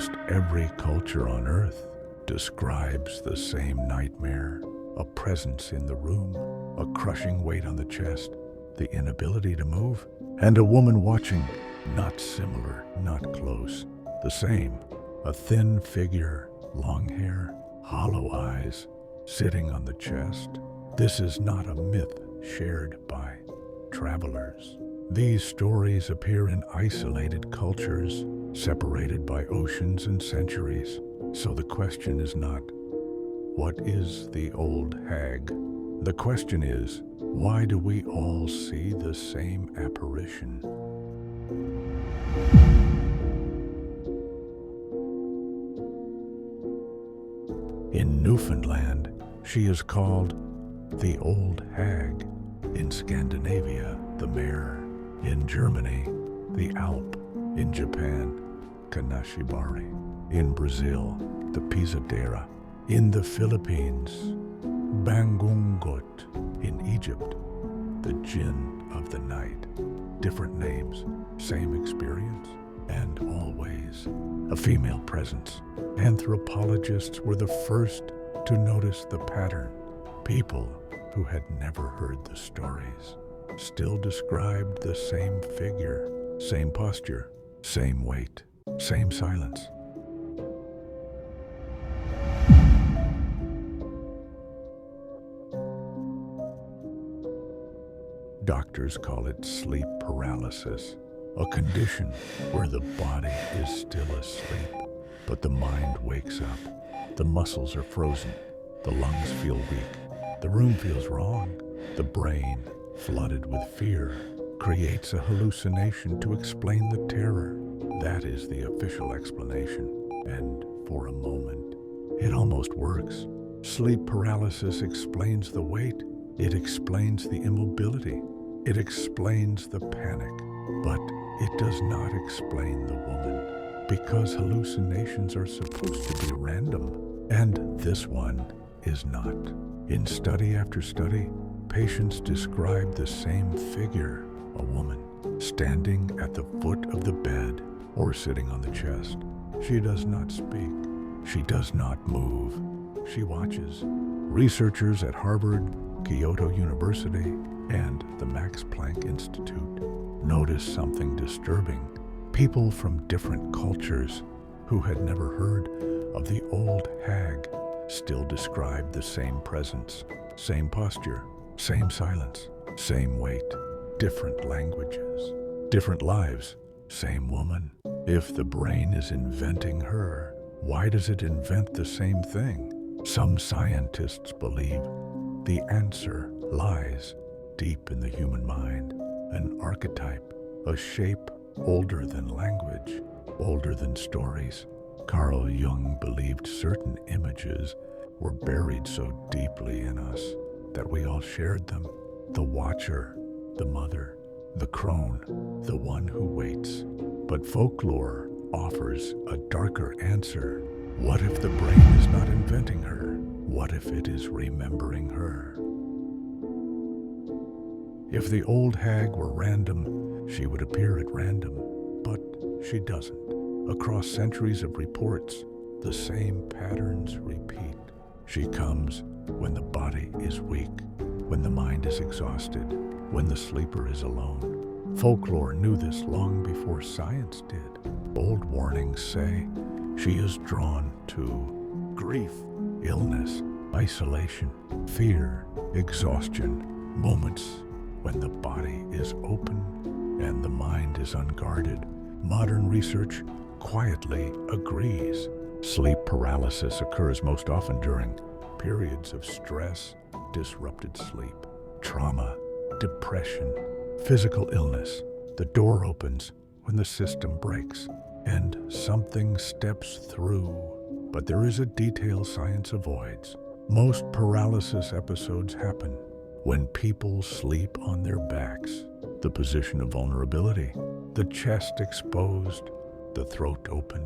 Almost every culture on Earth describes the same nightmare: a presence in the room, a crushing weight on the chest, the inability to move, and a woman watching. Not similar, not close. The same. A thin figure, long hair, hollow eyes, sitting on the chest. This is not a myth shared by travelers. These stories appear in isolated cultures, separated by oceans and centuries. So the question is not, what is the Old Hag? The question is, why do we all see the same apparition? In Newfoundland, she is called the Old Hag. In Scandinavia, the Mare. In Germany, the Alp. In Japan, Kanashibari. In Brazil, the Pisadera. In the Philippines, Bangungot. In Egypt, the Jinn of the Night. Different names, same experience, and always a female presence. Anthropologists were the first to notice the pattern. People who had never heard the stories still described the same figure, same posture, same weight, same silence. Doctors call it sleep paralysis, a condition where the body is still asleep, but the mind wakes up. The muscles are frozen, the lungs feel weak, the room feels wrong, the brain, flooded with fear, creates a hallucination to explain the terror. That is the official explanation, and for a moment, it almost works. Sleep paralysis explains the weight, it explains the immobility, it explains the panic, but it does not explain the woman, because hallucinations are supposed to be random, and this one is not. In study after study, patients describe the same figure, a woman, standing at the foot of the bed or sitting on the chest. She does not speak. She does not move. She watches. Researchers at Harvard, Kyoto University, and the Max Planck Institute noticed something disturbing. People from different cultures who had never heard of the Old Hag still described the same presence, same posture, same silence, same weight, different languages, different lives, same woman. If the brain is inventing her, why does it invent the same thing? Some scientists believe the answer lies deep in the human mind, an archetype, a shape older than language, older than stories. Carl Jung believed certain images were buried so deeply in us that we all shared them. The watcher, the mother, the crone, the one who waits. But folklore offers a darker answer. What if the brain is not inventing her? What if it is remembering her? If the Old Hag were random, she would appear at random, but she doesn't. Across centuries of reports, the same patterns repeat. She comes when the body is weak, when the mind is exhausted, when the sleeper is alone. Folklore knew this long before science did. Old warnings say she is drawn to grief, illness, isolation, fear, exhaustion, moments when the body is open and the mind is unguarded. Modern research quietly agrees. Sleep paralysis occurs most often during periods of stress, disrupted sleep, trauma, depression, physical illness. The door opens when the system breaks and something steps through. But there is a detail science avoids. Most paralysis episodes happen when people sleep on their backs, the position of vulnerability, the chest exposed, the throat open,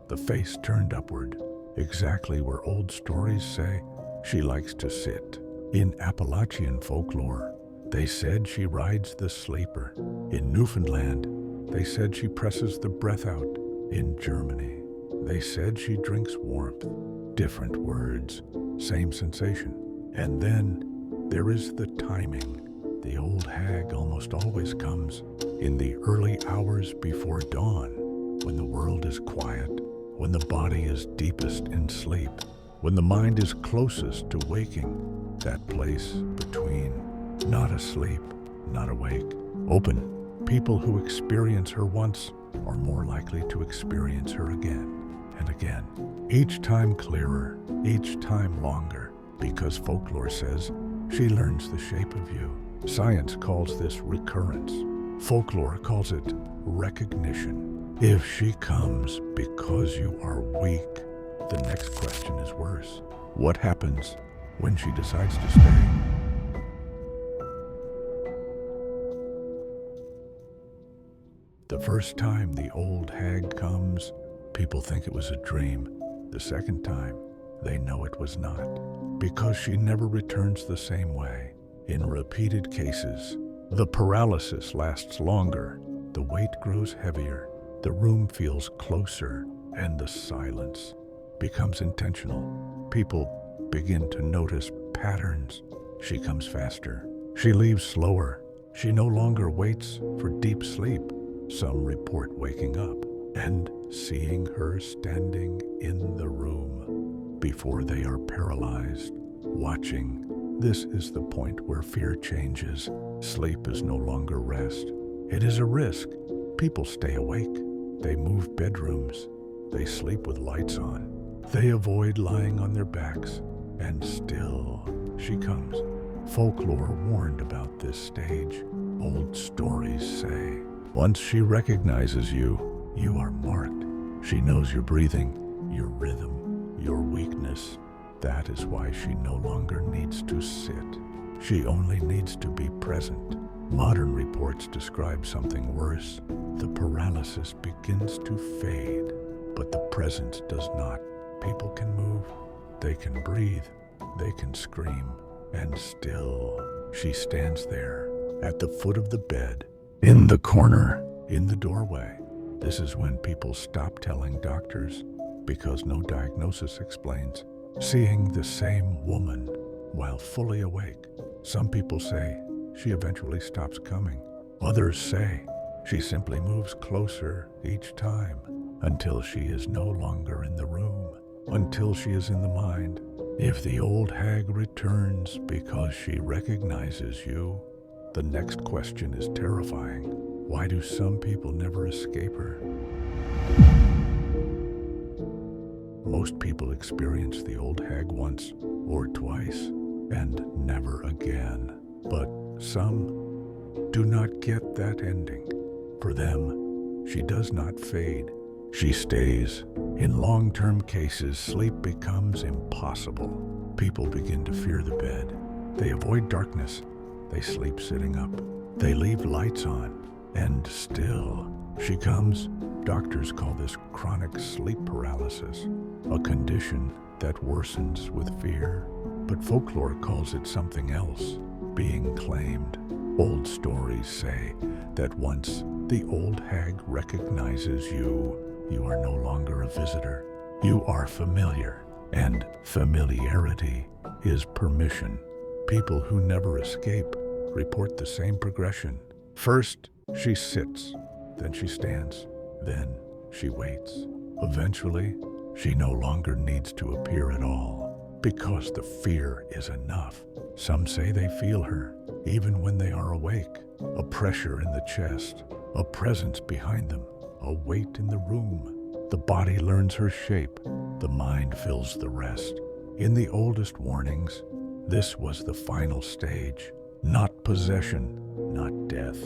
the face turned upward, exactly where old stories say she likes to sit. In Appalachian folklore, they said she rides the sleeper. In Newfoundland, they said she presses the breath out. In Germany, They said she drinks warmth. Different words, same sensation. And then there is the timing. The old hag almost always comes in the early hours before dawn, when the world is quiet, when the body is deepest in sleep, when the mind is closest to waking, that place between, not asleep, not awake, open. People who experience her once are more likely to experience her again and again, each time clearer, each time longer, because folklore says she learns the shape of you. Science calls this recurrence. Folklore calls it recognition. If she comes because you are weak, the next question is worse. What happens when she decides to stay? The first time the old hag comes, people think it was a dream. The second time, they know it was not, because she never returns the same way. In repeated cases, the paralysis lasts longer, the weight grows heavier, the room feels closer, and the silence becomes intentional. People begin to notice patterns. She comes faster. She leaves slower. She no longer waits for deep sleep. Some report waking up and seeing her standing in the room before they are paralyzed, watching. This is the point where fear changes. Sleep is no longer rest. It is a risk. People stay awake. They move bedrooms. They sleep with lights on. They avoid lying on their backs. And still, she comes. Folklore warned about this stage. Old stories say, once she recognizes you, you are marked. She knows your breathing, your rhythm, your weakness. That is why she no longer needs to sit. She only needs to be present. Modern reports describe something worse. The paralysis begins to fade, but the presence does not. People can move, they can breathe, they can scream, and still she stands there at the foot of the bed, in the corner, in the doorway. This is when people stop telling doctors, because no diagnosis explains. Seeing the same woman while fully awake. Some people say she eventually stops coming. Others say she simply moves closer each time until she is no longer in the room, until she is in the mind. If the old hag returns because she recognizes you, the next question is terrifying. Why do some people never escape her? Most people experience the old hag once or twice and never again. But some do not get that ending. For them, she does not fade. She stays. In long-term cases, sleep becomes impossible. People begin to fear the bed. They avoid darkness. They sleep sitting up. They leave lights on. And still, she comes. Doctors call this chronic sleep paralysis, a condition that worsens with fear. But folklore calls it something else, being claimed. Old stories say that once the old hag recognizes you, you are no longer a visitor. You are familiar, and familiarity is permission. People who never escape report the same progression. First, she sits, then she stands, then she waits. Eventually, she no longer needs to appear at all, because the fear is enough. Some say they feel her, even when they are awake. A pressure in the chest, a presence behind them, a weight in the room. The body learns her shape, the mind fills the rest. In the oldest warnings, this was the final stage. Not possession, not death,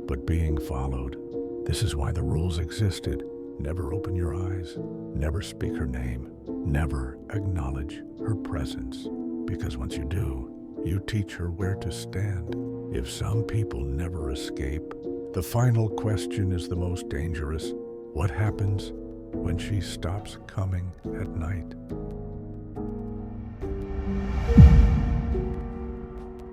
but being followed. This is why the rules existed. Never open your eyes, never speak her name, never acknowledge her presence. Because once you do, you teach her where to stand. If some people never escape, the final question is the most dangerous. What happens when she stops coming at night?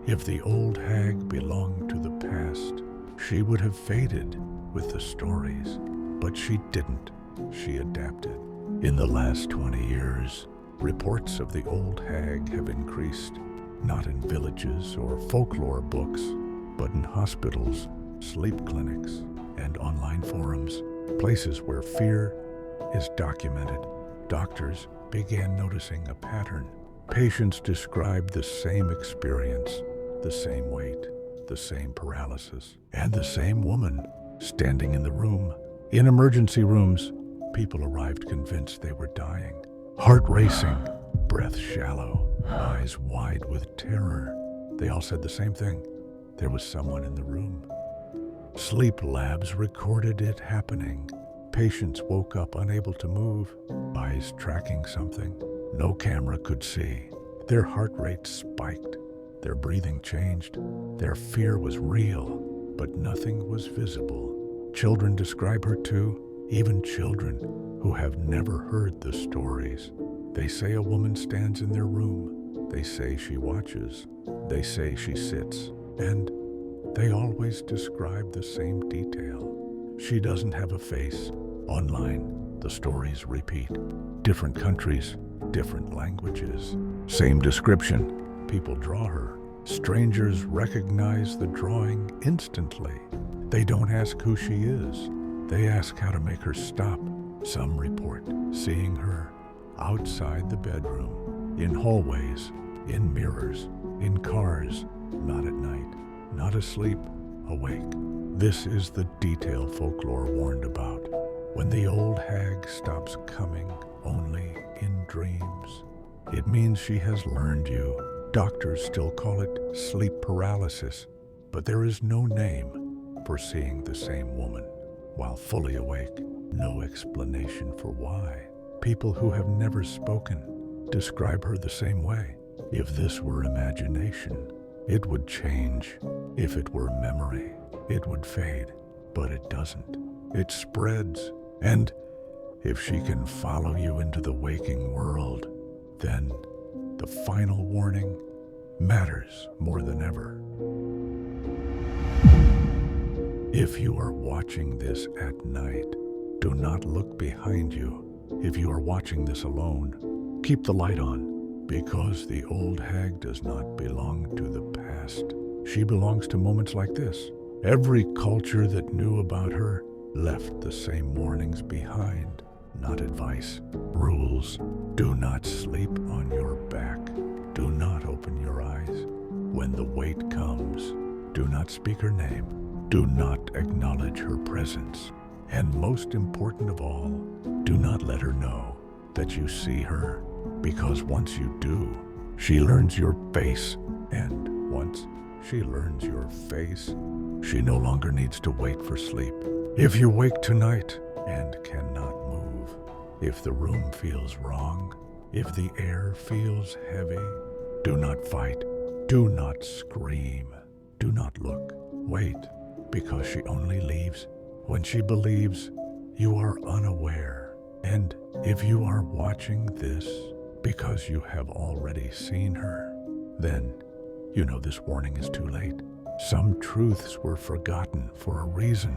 If the old hag belonged to the past, she would have faded with the stories. But she didn't. She adapted. In the last 20 years, reports of the Old Hag have increased, not in villages or folklore books, but in hospitals, sleep clinics, and online forums, places where fear is documented. Doctors began noticing a pattern. Patients described the same experience, the same weight, the same paralysis, and the same woman standing in the room. In emergency rooms, people arrived convinced they were dying. Heart racing, breath shallow, eyes wide with terror. They all said the same thing. There was someone in the room. Sleep labs recorded it happening. Patients woke up unable to move, eyes tracking something no camera could see. Their heart rate spiked. Their breathing changed. Their fear was real, but nothing was visible. Children describe her too, even children who have never heard the stories. They say a woman stands in their room. They say she watches. They say she sits. And they always describe the same detail. She doesn't have a face. Online, the stories repeat. Different countries, different languages. Same description. People draw her. Strangers recognize the drawing instantly. They don't ask who she is. They ask how to make her stop. Some report seeing her outside the bedroom, in hallways, in mirrors, in cars, not at night, not asleep, awake. This is the detail folklore warned about. When the Old Hag stops coming only in dreams, it means she has learned you. Doctors still call it sleep paralysis, but there is no name for seeing the same woman while fully awake. No explanation for why. People who have never spoken describe her the same way. If this were imagination, it would change. If it were memory, it would fade. But it doesn't. It spreads. And if she can follow you into the waking world, then the final warning matters more than ever. If you are watching this at night, do not look behind you. If you are watching this alone, keep the light on, because the Old Hag does not belong to the past. She belongs to moments like this. Every culture that knew about her left the same warnings behind, not advice, rules. Do not sleep on your back. Do not open your eyes. When the weight comes, do not speak her name. Do not acknowledge her presence. And most important of all, do not let her know that you see her, because once you do, she learns your face. And once she learns your face, she no longer needs to wait for sleep. If you wake tonight and cannot move, if the room feels wrong, if the air feels heavy, do not fight, do not scream, do not look. Wait, because she only leaves when she believes you are unaware. And if you are watching this because you have already seen her, then you know this warning is too late. Some truths were forgotten for a reason.